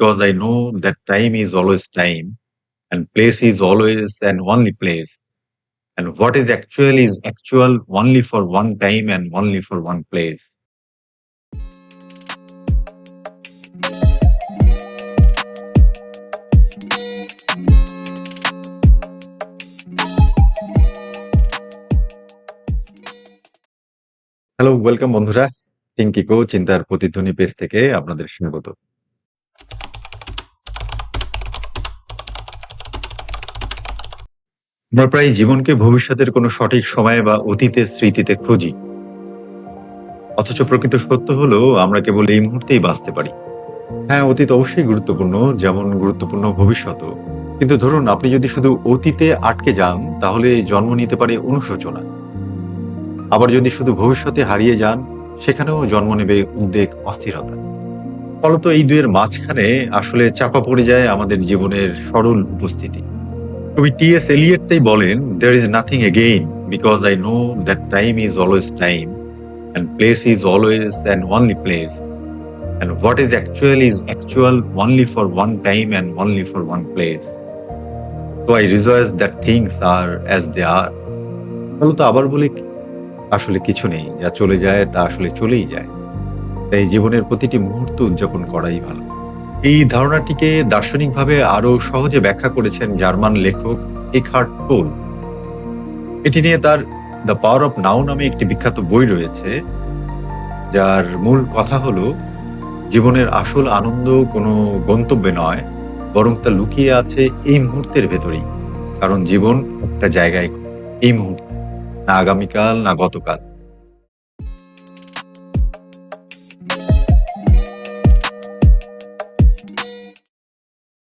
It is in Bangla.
because I know that time is always time and place is always and only place. And what is actual only for one time and only for one place. Hello, welcome বন্ধুরা। থিঙ্কিকো চিন্তার প্রতিধ্বনি পেজ থেকে আপনাদের স্বাগত। আমরা প্রায় জীবনকে ভবিষ্যতের কোনো সঠিক সময়ে বা অতীতের স্মৃতিতে খুঁজি। অথচ প্রকৃত সত্য হলো আমরা কেবল এই মুহূর্তেই বাঁচতে পারি। হ্যাঁ, অতীত অবশ্যই গুরুত্বপূর্ণ, যেমন গুরুত্বপূর্ণ ভবিষ্যতও। কিন্তু ধরুন আপনি যদি শুধু অতীতে আটকে যান, তাহলে জন্ম নিতে পারে অনুশোচনা। আবার যদি শুধু ভবিষ্যতে হারিয়ে যান, সেখানেও জন্ম নেবে উদ্বেগ, অস্থিরতা। ফলত এই দুয়ের মাঝখানে আসলে চাপা পড়ে যায় আমাদের জীবনের সরল উপস্থিতি। কবি টি.এস. এলিয়ট তাই বলেন, "There is nothing again because I know that time is always time and place is always and only place. And what is actual only for one time and only for one place. So I rejoice that things are as they are." ফলত আবার বলি, আসলে কিছু নেই, যা চলে যায় তা আসলে চলেই যায়। তাই জীবনের প্রতিটি মুহূর্ত উদযাপন করাই ভালো। এই ধারণাটিকে দার্শনিকভাবে আরো সহজে ব্যাখ্যা করেছেন জার্মান লেখক এখার্ট টোল। এটি নিয়ে তার দ্য পাওয়ার অফ নাও নামে একটি বিখ্যাত বই রয়েছে, যার মূল কথা হলো জীবনের আসল আনন্দ কোনো গন্তব্যে নয়, বরং তা লুকিয়ে আছে এই মুহূর্তের ভেতরেই। কারণ জীবন একটা জায়গায়, এই মুহূর্তে, না আগামীকাল না গতকাল।